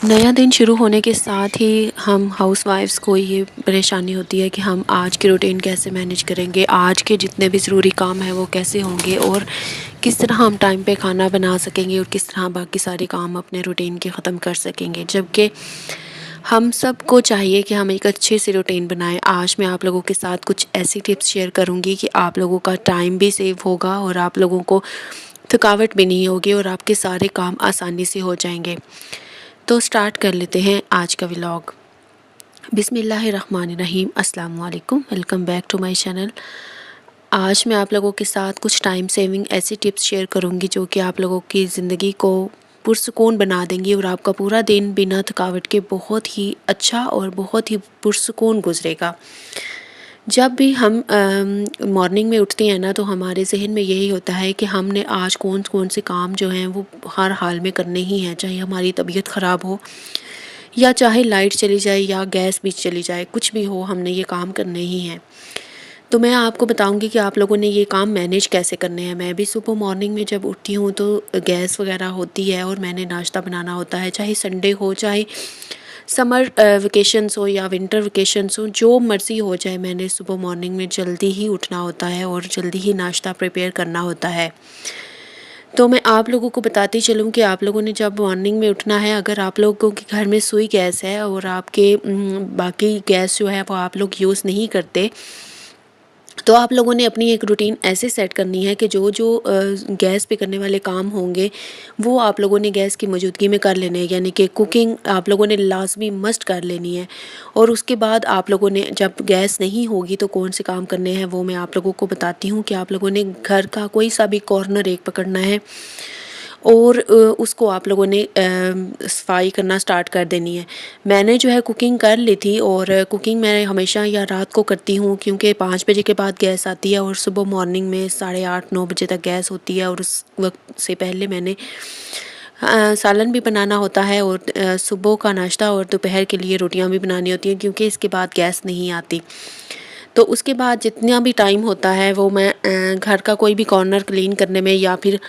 नया दिन शुरू होने के साथ ही हम हाउसवाइफ्स को ये परेशानी होती है कि हम आज की रूटीन कैसे मैनेज करेंगे, आज के जितने भी ज़रूरी काम हैं वो कैसे होंगे और किस तरह हम टाइम पे खाना बना सकेंगे और किस तरह बाकी सारे काम अपने रूटीन के ख़त्म कर सकेंगे। जबकि हम सबको चाहिए कि हम एक अच्छी सी रूटीन बनाएं। आज मैं आप लोगों के साथ कुछ ऐसी टिप्स शेयर करूंगी कि आप लोगों का टाइम भी सेव होगा और आप लोगों को थकावट भी नहीं होगी और आपके सारे काम आसानी से हो जाएंगे। तो स्टार्ट कर लेते हैं आज का व्लॉग। बिस्मिल्लाहिर्रहमानिर्रहीम, अस्सलाम वालेकुम, welcome back to my channel. आज मैं आप लोगों के साथ कुछ टाइम सेविंग ऐसी टिप्स शेयर करूंगी जो कि आप लोगों की ज़िंदगी को पुरसुकून बना देंगी और आपका पूरा दिन बिना थकावट के बहुत ही अच्छा और बहुत ही पुरसुकून गुजरेगा। जब भी हम मॉर्निंग में उठते हैं ना, तो हमारे जहन में यही होता है कि हमने आज कौन कौन से काम जो हैं वो हर हाल में करने ही हैं, चाहे हमारी तबीयत ख़राब हो या चाहे लाइट चली जाए या गैस भी चली जाए, कुछ भी हो हमने ये काम करने ही हैं। तो मैं आपको बताऊंगी कि आप लोगों ने ये काम मैनेज कैसे करने हैं। मैं भी सुबह मॉर्निंग में जब उठती हूँ तो गैस वगैरह होती है और मैंने नाश्ता बनाना होता है, चाहे संडे हो चाहे समर वेकेशंस हो या विंटर वेकेशंस हो, जो मर्ज़ी हो जाए, मैंने सुबह मॉर्निंग में जल्दी ही उठना होता है और जल्दी ही नाश्ता प्रिपेयर करना होता है। तो मैं आप लोगों को बताती चलूँ कि आप लोगों ने जब मॉर्निंग में उठना है, अगर आप लोगों के घर में सुई गैस है और आपके बाकी गैस जो है वो आप लोग यूज़ नहीं करते, तो आप लोगों ने अपनी एक रूटीन ऐसे सेट करनी है कि जो जो गैस पे करने वाले काम होंगे वो आप लोगों ने गैस की मौजूदगी में कर लेने हैं। यानी कि कुकिंग आप लोगों ने लाजमी मस्ट कर लेनी है। और उसके बाद आप लोगों ने जब गैस नहीं होगी तो कौन से काम करने हैं वो मैं आप लोगों को बताती हूँ कि आप लोगों ने घर का कोई सा भी कॉर्नर एक पकड़ना है और उसको आप लोगों ने सफाई करना स्टार्ट कर देनी है। मैंने जो है कुकिंग कर ली थी और कुकिंग मैं हमेशा या रात को करती हूँ क्योंकि 5 बजे के बाद गैस आती है और सुबह मॉर्निंग में 8:30-9 बजे तक गैस होती है और उस वक्त से पहले मैंने सालन भी बनाना होता है और सुबह का नाश्ता और दोपहर के लिए रोटियां भी बनानी होती हैं क्योंकि इसके बाद गैस नहीं आती। तो उसके बाद जितना भी टाइम होता है वो मैं घर का कोई भी कॉर्नर क्लीन करने में या फिर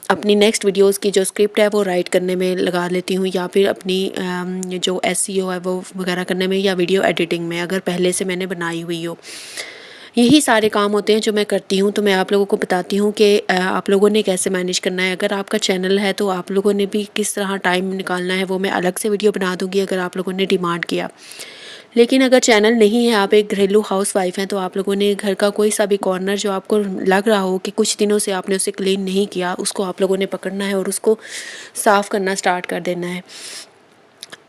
अपनी नेक्स्ट वीडियोस की जो स्क्रिप्ट है वो राइट करने में लगा लेती हूँ या फिर अपनी जो एसईओ है वो वगैरह करने में या वीडियो एडिटिंग में, अगर पहले से मैंने बनाई हुई हो। यही सारे काम होते हैं जो मैं करती हूँ। तो मैं आप लोगों को बताती हूँ कि आप लोगों ने कैसे मैनेज करना है। अगर आपका चैनल है तो आप लोगों ने भी किस तरह टाइम निकालना है वो मैं अलग से वीडियो बना दूँगी अगर आप लोगों ने डिमांड किया। लेकिन अगर चैनल नहीं है, आप एक घरेलू हाउसवाइफ हैं, तो आप लोगों ने घर का कोई सा भी कॉर्नर जो आपको लग रहा हो कि कुछ दिनों से आपने उसे क्लीन नहीं किया, उसको आप लोगों ने पकड़ना है और उसको साफ़ करना स्टार्ट कर देना है।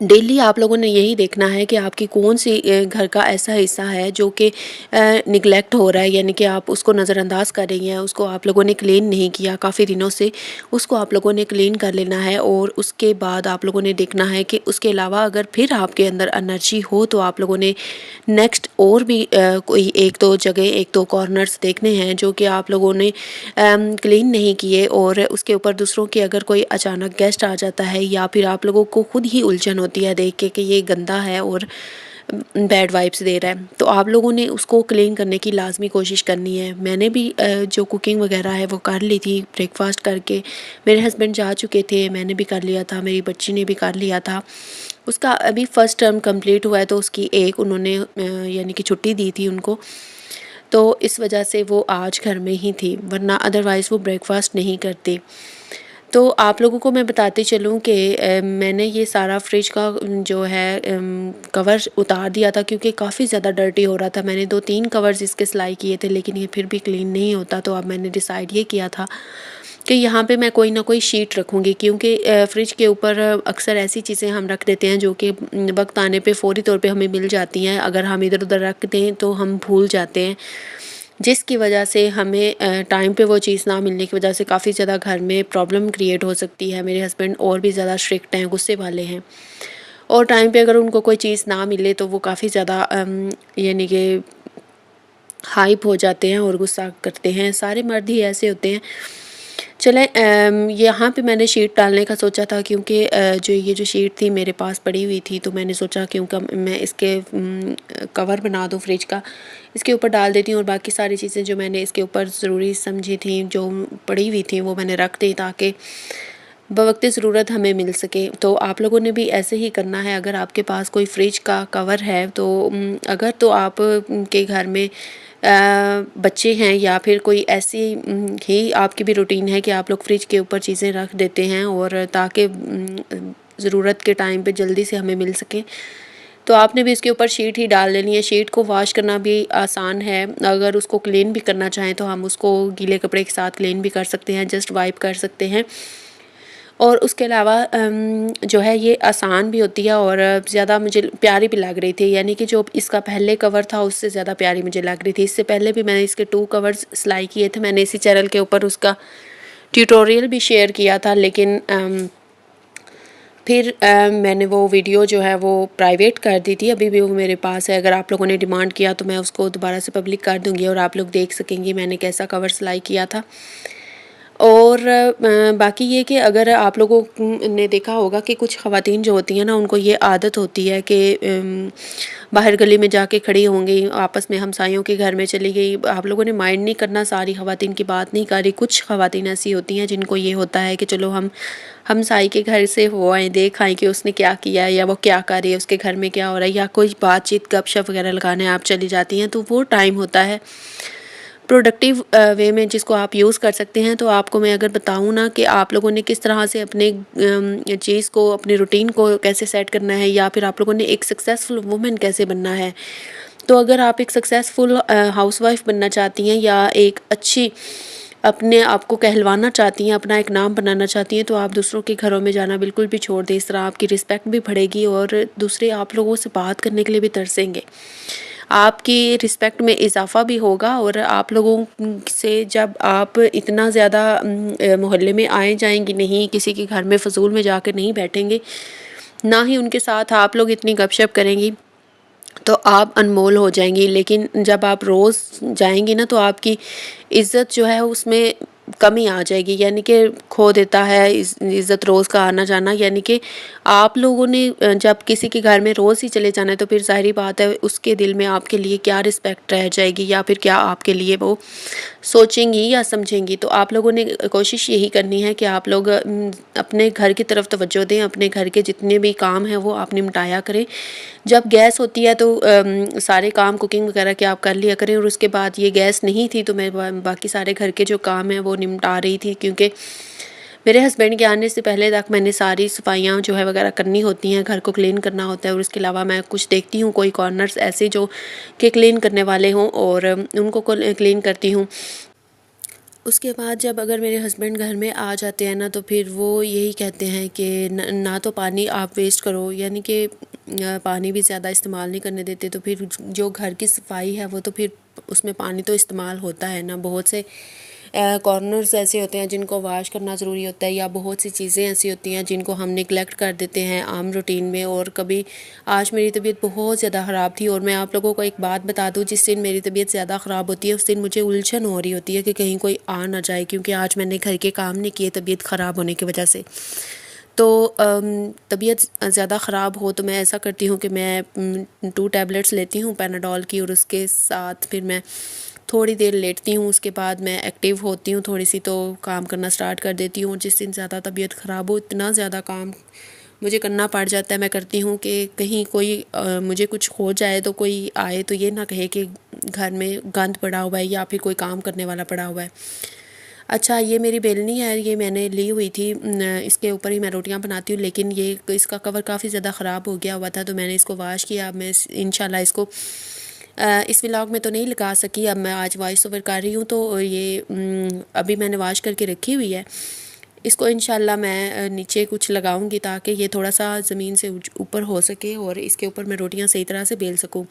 डेली आप लोगों ने यही देखना है कि आपकी कौन सी घर का ऐसा हिस्सा है जो कि निगलेक्ट हो रहा है, यानी कि आप उसको नज़रअंदाज कर रही हैं, उसको आप लोगों ने क्लीन नहीं किया काफ़ी दिनों से, उसको आप लोगों ने क्लीन कर लेना है। और उसके बाद आप लोगों ने देखना है कि उसके अलावा अगर फिर आपके अंदर एनर्जी हो तो आप लोगों ने नेक्स्ट और भी कोई एक दो जगह, एक दो कॉर्नर्स देखने हैं जो कि आप लोगों ने क्लीन नहीं किए और उसके ऊपर दूसरों के अगर कोई अचानक गेस्ट आ जाता है या फिर आप लोगों को खुद ही उलझन होती है देख के कि ये गंदा है और बैड वाइब्स दे रहा है, तो आप लोगों ने उसको क्लीन करने की लाजमी कोशिश करनी है। मैंने भी जो कुकिंग वगैरह है वो कर ली थी, ब्रेकफास्ट करके मेरे हस्बैंड जा चुके थे, मैंने भी कर लिया था, मेरी बच्ची ने भी कर लिया था। उसका अभी फर्स्ट टर्म कंप्लीट हुआ है तो उसकी एक उन्होंने यानी कि छुट्टी दी थी उनको, तो इस वजह से वो आज घर में ही थी, वरना अदरवाइज़ वो ब्रेकफास्ट नहीं करती। तो आप लोगों को मैं बताती चलूँ कि मैंने ये सारा फ्रिज का जो है कवर उतार दिया था क्योंकि काफ़ी ज़्यादा डर्टी हो रहा था। मैंने 2-3 कवर्स इसके सिलाई किए थे लेकिन ये फिर भी क्लीन नहीं होता, तो अब मैंने डिसाइड ये किया था कि यहाँ पे मैं कोई ना कोई शीट रखूँगी क्योंकि फ्रिज के ऊपर अक्सर ऐसी चीज़ें हम रख देते हैं जो कि वक्त आने पे फ़ौरी तौर पे हमें मिल जाती हैं। अगर हम इधर उधर रख दें तो हम भूल जाते हैं, जिसकी वजह से हमें टाइम पे वो चीज़ ना मिलने की वजह से काफ़ी ज़्यादा घर में प्रॉब्लम क्रिएट हो सकती है। मेरे हस्बैंड और भी ज़्यादा स्ट्रिक्ट हैं, गुस्से वाले हैं और टाइम पे अगर उनको कोई चीज़ ना मिले तो वो काफ़ी ज़्यादा यानी कि हाइप हो जाते हैं और गुस्सा करते हैं। सारे मर्द ही ऐसे होते हैं। चलें, यहाँ पे मैंने शीट डालने का सोचा था क्योंकि जो ये जो शीट थी मेरे पास पड़ी हुई थी, तो मैंने सोचा क्योंकि मैं इसके कवर बना दूँ फ्रिज का, इसके ऊपर डाल देती हूँ और बाकी सारी चीज़ें जो मैंने इसके ऊपर ज़रूरी समझी थी जो पड़ी हुई थी वो मैंने रख दी ताकि बवक्त ज़रूरत हमें मिल सके। तो आप लोगों ने भी ऐसे ही करना है। अगर आपके पास कोई फ्रिज का कवर है तो अगर तो आप के घर में बच्चे हैं या फिर कोई ऐसी ही आपकी भी रूटीन है कि आप लोग फ्रिज के ऊपर चीज़ें रख देते हैं और ताकि ज़रूरत के टाइम पे जल्दी से हमें मिल सके, तो आपने भी इसके ऊपर शीट ही डाल लेनी है। शीट को वॉश करना भी आसान है। अगर उसको क्लीन भी करना चाहें तो हम उसको गीले कपड़े के साथ क्लीन भी कर सकते हैं, जस्ट वाइप कर सकते हैं। और उसके अलावा जो है ये आसान भी होती है और ज़्यादा मुझे प्यारी भी लग रही थी, यानी कि जो इसका पहले कवर था उससे ज़्यादा प्यारी मुझे लग रही थी। इससे पहले भी मैंने इसके 2 कवर्स सिलाई किए थे। मैंने इसी चैनल के ऊपर उसका ट्यूटोरियल भी शेयर किया था, लेकिन फिर मैंने वो वीडियो जो है वो प्राइवेट कर दी थी। अभी भी वो मेरे पास है। अगर आप लोगों ने डिमांड किया तो मैं उसको दोबारा से पब्लिक कर दूँगी और आप लोग देख सकेंगे मैंने कैसा कवर सिलाई किया था। और बाकी ये कि अगर आप लोगों ने देखा होगा कि कुछ ख़वातीन जो होती हैं ना, उनको ये आदत होती है कि बाहर गली में जाके खड़ी होंगी, आपस में हमसायों के घर में चली गई। आप लोगों ने माइंड नहीं करना, सारी ख़वातीन की बात नहीं कर रही। कुछ ख़वातीन ऐसी होती हैं जिनको ये होता है कि चलो हम हमसाई के घर से हो आएँ, देख आएँ कि उसने क्या किया है या वो क्या कर रही है, उसके घर में क्या हो रहा है, या कोई बातचीत गपशप वगैरह लगाने आप चली जाती हैं। तो वो टाइम होता है प्रोडक्टिव वे में जिसको आप यूज़ कर सकते हैं। तो आपको मैं अगर बताऊँ ना कि आप लोगों ने किस तरह से अपने चीज़ को, अपनी रूटीन को कैसे सेट करना है, या फिर आप लोगों ने एक सक्सेसफुल वुमेन कैसे बनना है। तो अगर आप एक सक्सेसफुल हाउसवाइफ बनना चाहती हैं या एक अच्छी अपने आप को कहलवाना चाहती हैं, अपना एक नाम बनाना चाहती हैं, तो आप दूसरों के घरों में जाना बिल्कुल भी छोड़ दें। इस तरह आपकी रिस्पेक्ट भी बढ़ेगी और दूसरे आप लोगों से बात करने के लिए भी तरसेंगे। आपकी रिस्पेक्ट में इजाफ़ा भी होगा और आप लोगों से जब आप इतना ज़्यादा मोहल्ले में आए जाएंगी नहीं, किसी के घर में फ़जूल में जाकर नहीं बैठेंगे, ना ही उनके साथ आप लोग इतनी गपशप करेंगी, तो आप अनमोल हो जाएंगी। लेकिन जब आप रोज़ जाएंगी ना, तो आपकी इज़्ज़त जो है उसमें कमी आ जाएगी, यानी कि खो देता है इज़्ज़त रोज़ का आना जाना। यानी कि आप लोगों ने जब किसी के घर में रोज़ ही चले जाना है, तो फिर ज़ाहिर बात है उसके दिल में आपके लिए क्या रिस्पेक्ट रह जाएगी, या फिर क्या आपके लिए वो सोचेंगी या समझेंगी। तो आप लोगों ने कोशिश यही करनी है कि आप लोग अपने घर की तरफ तवज्जो दें, अपने घर के जितने भी काम हैं वो आप निपटाया करें। जब गैस होती है तो सारे काम कुकिंग वगैरह के आप कर लिया करें, और उसके बाद ये गैस नहीं थी तो मैं बाकी सारे घर के जो काम हैं वो निपटा रही थी, क्योंकि मेरे हस्बैंड के आने से पहले तक मैंने सारी सफाइयाँ जो है वगैरह करनी होती हैं, घर को क्लीन करना होता है। और इसके अलावा मैं कुछ देखती हूँ कोई कॉर्नर्स ऐसे जो कि क्लीन करने वाले हों, और उनको क्लीन करती हूँ। उसके बाद जब अगर मेरे हस्बैंड घर में आ जाते हैं ना, तो फिर वो यही कहते हैं कि ना तो पानी आप वेस्ट करो, यानी कि पानी भी ज़्यादा इस्तेमाल नहीं करने देते। तो फिर जो घर की सफाई है वो तो फिर उसमें पानी तो इस्तेमाल होता है ना। बहुत से कॉर्नर्स ऐसे होते हैं जिनको वॉश करना ज़रूरी होता है, या बहुत सी चीज़ें ऐसी होती हैं जिनको हम निगलेक्ट कर देते हैं आम रूटीन में। और कभी आज मेरी तबीयत बहुत ज़्यादा ख़राब थी, और मैं आप लोगों को एक बात बता दूं, जिस दिन मेरी तबीयत ज़्यादा ख़राब होती है उस दिन मुझे उलझन हो रही होती है कि कहीं कोई आ ना जाए, क्योंकि आज मैंने घर के काम नहीं किए तबीयत ख़राब होने की वजह से। तो तबीयत ज़्यादा ख़राब हो तो मैं ऐसा करती हूँ कि मैं 2 टैबलेट्स लेती हूँ पैनाडोल की, और उसके साथ फिर मैं थोड़ी देर लेटती हूँ। उसके बाद मैं एक्टिव होती हूँ थोड़ी सी, तो काम करना स्टार्ट कर देती हूँ। जिस दिन ज़्यादा तबीयत ख़राब हो, इतना ज़्यादा काम मुझे करना पड़ जाता है। मैं करती हूँ कि कहीं कोई मुझे कुछ हो जाए तो कोई आए तो ये ना कहे कि घर में गंद पड़ा हुआ है या फिर कोई काम करने वाला पड़ा हुआ है। अच्छा, ये मेरी बेलनी है, ये मैंने ली हुई थी, इसके ऊपर ही मैं रोटियां बनाती हूँ, लेकिन ये इसका कवर काफ़ी ज़्यादा ख़राब हो गया हुआ था, तो मैंने इसको वॉश किया। अब मैं इंशाल्लाह इसको इस व्लॉग में तो नहीं लगा सकी, अब मैं आज वॉइस ओवर कर रही हूँ। तो ये अभी मैंने वॉश करके रखी हुई है। इसको इंशाल्लाह मैं नीचे कुछ लगाऊंगी ताकि ये थोड़ा सा ज़मीन से ऊपर हो सके और इसके ऊपर मैं रोटियां सही तरह से बेल सकूँ।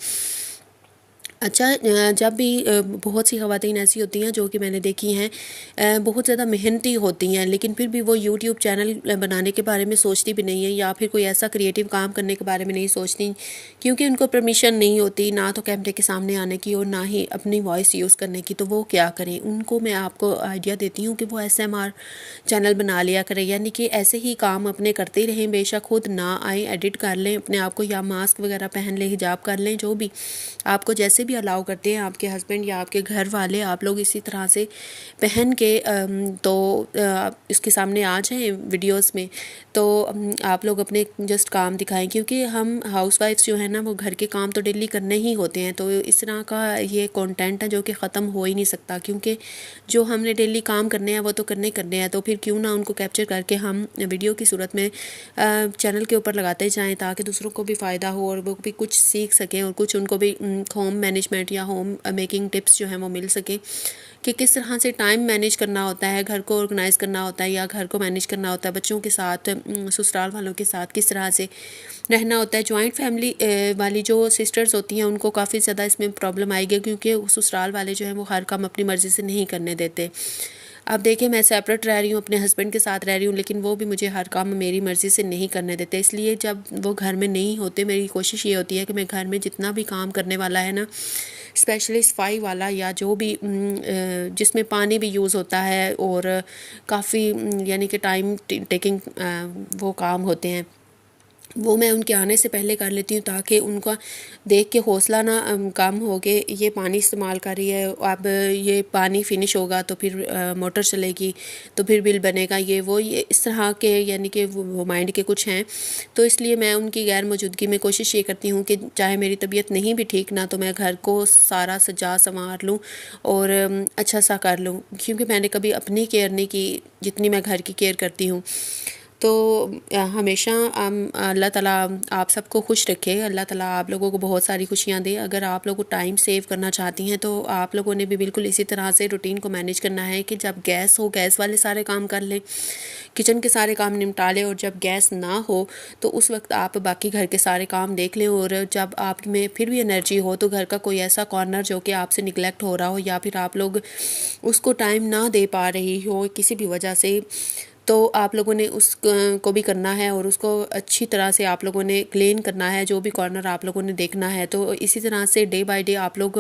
अच्छा, जब भी बहुत सी ख़वातीन ऐसी होती हैं जो कि मैंने देखी हैं बहुत ज़्यादा मेहनती होती हैं, लेकिन फिर भी वो यूट्यूब चैनल बनाने के बारे में सोचती भी नहीं है, या फिर कोई ऐसा क्रिएटिव काम करने के बारे में नहीं सोचती, क्योंकि उनको परमिशन नहीं होती ना तो कैमरे के सामने आने की और ना ही अपनी वॉइस यूज़ करने की। तो वो क्या करें? उनको मैं आपको आइडिया देती हूँ कि वो ASMR चैनल बना लिया करें, यानी कि ऐसे ही काम अपने करते ही रहें, बेशक खुद ना आए, एडिट कर लें अपने आप को, या मास्क वगैरह पहन लें, हिजाब कर लें, जो भी आपको जैसे भी अलाउ करते हैं आपके हस्बैंड या आपके घर वाले, आप लोग इसी तरह से पहन के तो इसके सामने आ जाएं वीडियोस में, तो आप लोग अपने जस्ट काम दिखाएं, क्योंकि हम हाउसवाइफ्स जो है ना वो घर के काम तो डेली करने ही होते हैं। तो इस तरह का ये कंटेंट है जो कि ख़त्म हो ही नहीं सकता, क्योंकि जो हमने डेली काम करने हैं वो तो करने हैं, तो फिर क्यों ना उनको कैप्चर करके हम वीडियो की सूरत में चैनल के ऊपर लगाते जाएं, ताकि दूसरों को भी फ़ायदा हो और वो भी कुछ सीख सकें और कुछ उनको भी होम मैनेजमेंट या होम मेकिंग टिप्स जो हैं वो मिल सके कि किस तरह से टाइम मैनेज करना होता है, घर को ऑर्गेनाइज़ करना होता है या घर को मैनेज करना होता है, बच्चों के साथ ससुराल वालों के साथ किस तरह से रहना होता है। जॉइंट फैमिली वाली जो सिस्टर्स होती हैं उनको काफ़ी ज़्यादा इसमें प्रॉब्लम आएगी, क्योंकि ससुराल वाले जो हैं वो हर काम अपनी मर्ज़ी से नहीं करने देते। अब देखिए, मैं सेपरेट रह रही हूँ, अपने हस्बैंड के साथ रह रही हूँ, लेकिन वो भी मुझे हर काम मेरी मर्ज़ी से नहीं करने देते। इसलिए जब वो घर में नहीं होते, मेरी कोशिश ये होती है कि मैं घर में जितना भी काम करने वाला है ना, स्पेशली सफाई वाला या जो भी जिसमें पानी भी यूज़ होता है और काफ़ी यानी कि टाइम टेकिंग वो काम होते हैं, वो मैं उनके आने से पहले कर लेती हूँ, ताकि उनका देख के हौसला ना कम हो के ये पानी इस्तेमाल कर रही है, अब ये पानी फिनिश होगा तो फिर मोटर चलेगी तो फिर बिल बनेगा, ये वो ये इस तरह के यानी कि वो माइंड के कुछ हैं। तो इसलिए मैं उनकी गैर मौजूदगी में कोशिश ये करती हूँ कि चाहे मेरी तबीयत नहीं भी ठीक ना, तो मैं घर को सारा सजा संवार लूँ और अच्छा सा कर लूँ, क्योंकि मैंने कभी अपनी केयर नहीं की जितनी मैं घर की केयर करती हूँ। तो हमेशा अल्लाह ताला आप सबको खुश रखे, अल्लाह ताला आप लोगों को बहुत सारी खुशियाँ दे। अगर आप लोगों को टाइम सेव करना चाहती हैं तो आप लोगों ने भी बिल्कुल इसी तरह से रूटीन को मैनेज करना है कि जब गैस हो गैस वाले सारे काम कर लें, किचन के सारे काम निपटा लें, और जब गैस ना हो तो उस वक्त आप बाकी घर के सारे काम देख लें। और जब आप में फिर भी एनर्जी हो तो घर का कोई ऐसा कॉर्नर जो कि आपसे निगलेक्ट हो रहा हो या फिर आप लोग उसको टाइम ना दे पा रही हो किसी भी वजह से, तो आप लोगों ने उस को भी करना है और उसको अच्छी तरह से आप लोगों ने क्लीन करना है, जो भी कॉर्नर आप लोगों ने देखना है। तो इसी तरह से डे बाय डे आप लोग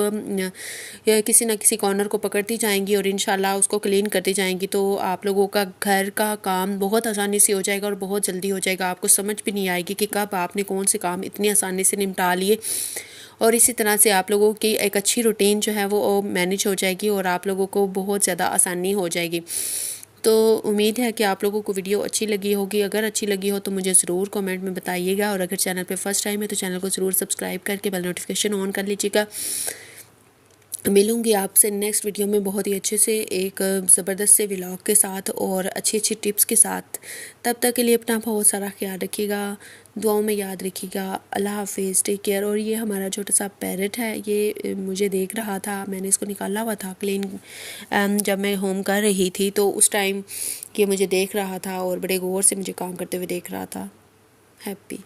किसी ना किसी कॉर्नर को पकड़ती जाएंगी और इंशाल्लाह उसको क्लीन करती जाएंगी, तो आप लोगों का घर का काम बहुत आसानी से हो जाएगा और बहुत जल्दी हो जाएगा। आपको समझ भी नहीं आएगी कि कब आपने कौन से काम इतनी आसानी से निपटा लिए, और इसी तरह से आप लोगों की एक अच्छी रूटीन जो है वो मैनेज हो जाएगी और आप लोगों को बहुत ज़्यादा आसानी हो जाएगी। तो उम्मीद है कि आप लोगों को वीडियो अच्छी लगी होगी। अगर अच्छी लगी हो तो मुझे ज़रूर कमेंट में बताइएगा, और अगर चैनल पे फर्स्ट टाइम है तो चैनल को ज़रूर सब्सक्राइब करके बेल नोटिफिकेशन ऑन कर लीजिएगा। मिलूँगी आपसे नेक्स्ट वीडियो में बहुत ही अच्छे से एक ज़बरदस्त से व्लॉग के साथ और अच्छी अच्छी टिप्स के साथ। तब तक के लिए अपना बहुत सारा ख्याल रखिएगा, दुआओं में याद रखिएगा। अल्लाह हाफिज़, टेक केयर। और ये हमारा छोटा सा पैरट है, ये मुझे देख रहा था, मैंने इसको निकाला हुआ था क्लीन जब मैं होम कर रही थी, तो उस टाइम ये मुझे देख रहा था और बड़े गौर से मुझे काम करते हुए देख रहा था। हैप्पी।